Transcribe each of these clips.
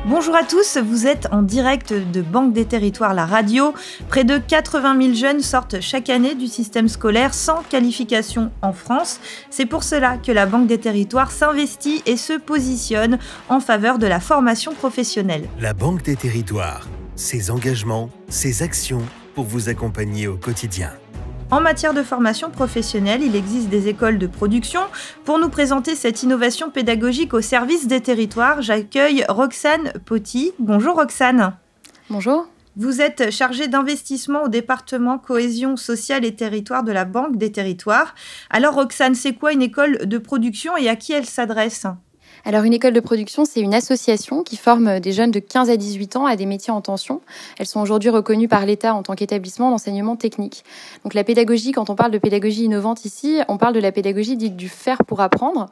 Bonjour à tous, vous êtes en direct de Banque des Territoires, la radio. Près de 80 000 jeunes sortent chaque année du système scolaire sans qualification en France. C'est pour cela que la Banque des Territoires s'investit et se positionne en faveur de la formation professionnelle. La Banque des Territoires, ses engagements, ses actions pour vous accompagner au quotidien. En matière de formation professionnelle, il existe des écoles de production. Pour nous présenter cette innovation pédagogique au service des territoires, j'accueille Roxane Poty. Bonjour Roxane. Bonjour. Vous êtes chargée d'investissement au département cohésion sociale et territoire de la Banque des Territoires. Alors Roxane, c'est quoi une école de production et à qui elle s'adresse ? Alors, une école de production, c'est une association qui forme des jeunes de 15 à 18 ans à des métiers en tension. Elles sont aujourd'hui reconnues par l'État en tant qu'établissement d'enseignement technique. Donc, la pédagogie, quand on parle de pédagogie innovante ici, on parle de la pédagogie dite du faire pour apprendre.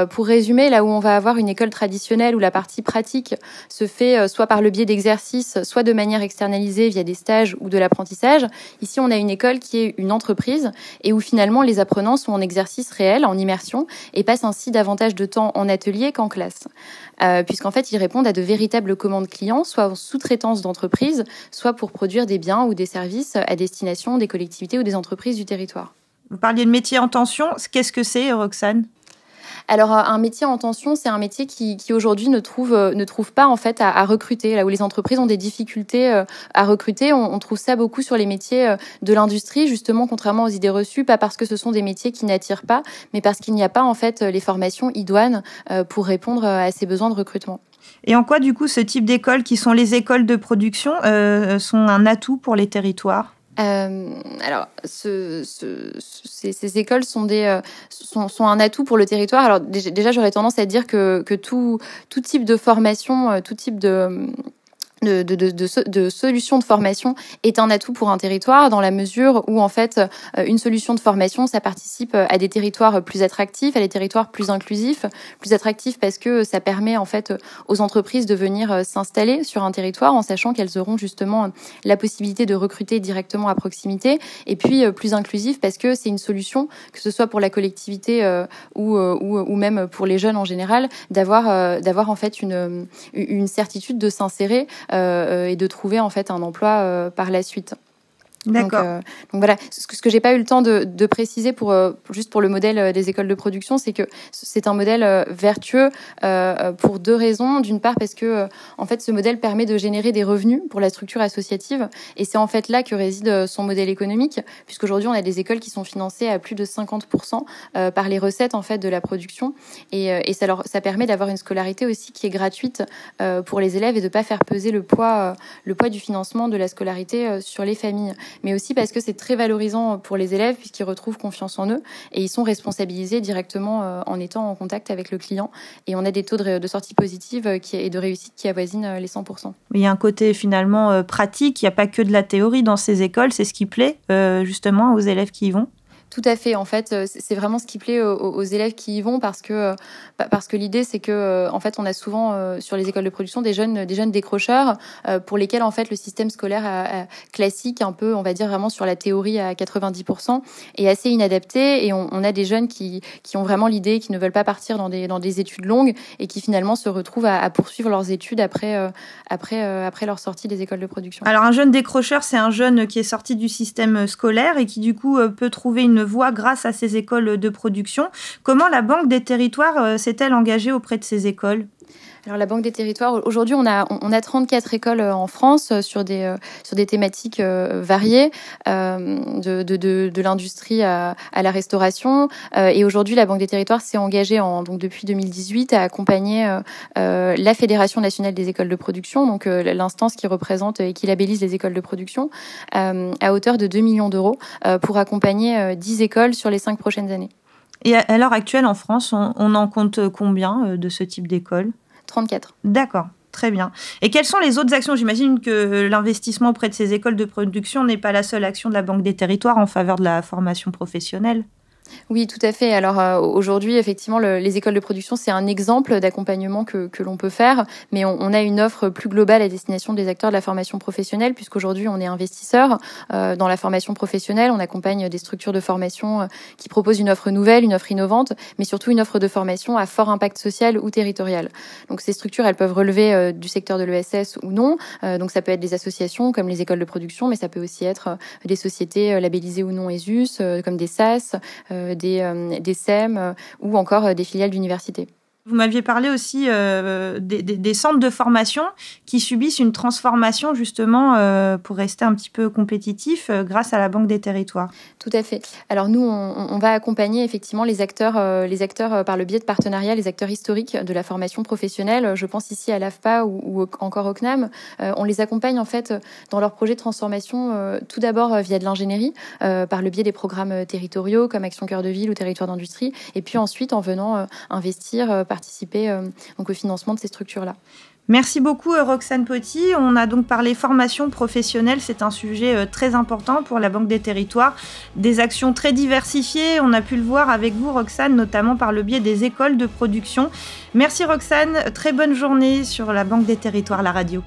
Pour résumer, là où on va avoir une école traditionnelle où la partie pratique se fait soit par le biais d'exercices, soit de manière externalisée via des stages ou de l'apprentissage, ici, on a une école qui est une entreprise et où finalement les apprenants sont en exercice réel, en immersion, et passent ainsi davantage de temps en atelier qu'en classe, puisqu'en fait, ils répondent à de véritables commandes clients, soit en sous-traitance d'entreprises, soit pour produire des biens ou des services à destination des collectivités ou des entreprises du territoire. Vous parliez de métier en tension. Qu'est-ce que c'est, Roxane ? Alors, un métier en tension, c'est un métier qui aujourd'hui ne trouve pas en fait à recruter. Là où les entreprises ont des difficultés à recruter, on trouve ça beaucoup sur les métiers de l'industrie, justement, contrairement aux idées reçues, pas parce que ce sont des métiers qui n'attirent pas, mais parce qu'il n'y a pas en fait les formations idoines pour répondre à ces besoins de recrutement. Et en quoi, du coup, ce type d'écoles, qui sont les écoles de production, sont un atout pour les territoires ? Alors, ces écoles sont un atout pour le territoire. Alors déjà, j'aurais tendance à dire que tout type de formation, tout type de solutions de formation est un atout pour un territoire dans la mesure où en fait une solution de formation ça participe à des territoires plus attractifs, à des territoires plus inclusifs, plus attractifs parce que ça permet en fait aux entreprises de venir s'installer sur un territoire en sachant qu'elles auront justement la possibilité de recruter directement à proximité, et puis plus inclusif parce que c'est une solution, que ce soit pour la collectivité ou même pour les jeunes en général, d'avoir en fait une certitude de s'insérer et de trouver en fait un emploi par la suite. D'accord. Donc voilà, ce que j'ai pas eu le temps de préciser juste pour le modèle des écoles de production, c'est que c'est un modèle vertueux pour deux raisons. D'une part parce que en fait ce modèle permet de générer des revenus pour la structure associative, et c'est en fait là que réside son modèle économique, puisqu'aujourd'hui on a des écoles qui sont financées à plus de 50% par les recettes en fait de la production, et ça permet d'avoir une scolarité aussi qui est gratuite pour les élèves et de pas faire peser le poids du financement de la scolarité sur les familles. Mais aussi parce que c'est très valorisant pour les élèves puisqu'ils retrouvent confiance en eux et ils sont responsabilisés directement en étant en contact avec le client. Et on a des taux de sortie positive et de réussite qui avoisinent les 100%. Il y a un côté finalement pratique, il n'y a pas que de la théorie dans ces écoles, c'est ce qui plaît justement aux élèves qui y vont. Tout à fait. En fait, c'est vraiment ce qui plaît aux élèves qui y vont parce que l'idée, c'est que en fait, on a souvent sur les écoles de production des jeunes décrocheurs pour lesquels en fait le système scolaire classique, un peu, on va dire vraiment sur la théorie à 90%, est assez inadapté. Et on a des jeunes qui ont vraiment l'idée, qui ne veulent pas partir dans des études longues et qui finalement se retrouvent à poursuivre leurs études après leur sortie des écoles de production. Alors, un jeune décrocheur, c'est un jeune qui est sorti du système scolaire et qui du coup peut trouver une voie grâce à ces écoles de production. Comment la Banque des Territoires s'est-elle engagée auprès de ces écoles ? Alors la Banque des Territoires, aujourd'hui on a 34 écoles en France sur des thématiques variées, de l'industrie à la restauration, et aujourd'hui la Banque des Territoires s'est engagée donc depuis 2018 à accompagner la Fédération nationale des écoles de production, donc l'instance qui représente et qui labellise les écoles de production, à hauteur de 2 millions d'euros pour accompagner 10 écoles sur les 5 prochaines années. Et à l'heure actuelle en France, on en compte combien de ce type d'écoles ? 34. D'accord, très bien. Et quelles sont les autres actions ? J'imagine que l'investissement auprès de ces écoles de production n'est pas la seule action de la Banque des Territoires en faveur de la formation professionnelle. Oui, tout à fait. Alors aujourd'hui, effectivement, les écoles de production, c'est un exemple d'accompagnement que l'on peut faire, mais on a une offre plus globale à destination des acteurs de la formation professionnelle, puisqu'aujourd'hui, on est investisseur dans la formation professionnelle. On accompagne des structures de formation qui proposent une offre nouvelle, une offre innovante, mais surtout une offre de formation à fort impact social ou territorial. Donc ces structures, elles peuvent relever du secteur de l'ESS ou non. Donc ça peut être des associations comme les écoles de production, mais ça peut aussi être des sociétés labellisées ou non ESUS, comme des SAS, des SEM ou encore des filiales d'universités. Vous m'aviez parlé aussi des centres de formation qui subissent une transformation justement pour rester un petit peu compétitifs grâce à la Banque des Territoires. Tout à fait. Alors nous, on va accompagner effectivement les acteurs par le biais de partenariats, les acteurs historiques de la formation professionnelle. Je pense ici à l'AFPA ou encore au CNAM. On les accompagne en fait dans leurs projets de transformation, tout d'abord via de l'ingénierie, par le biais des programmes territoriaux comme Action Cœur de Ville ou Territoire d'Industrie, et puis ensuite en venant investir, participer donc au financement de ces structures-là. Merci beaucoup Roxane Poty. On a donc parlé formation professionnelle, c'est un sujet très important pour la Banque des Territoires. Des actions très diversifiées, on a pu le voir avec vous Roxane, notamment par le biais des écoles de production. Merci Roxane, très bonne journée sur la Banque des Territoires, la radio.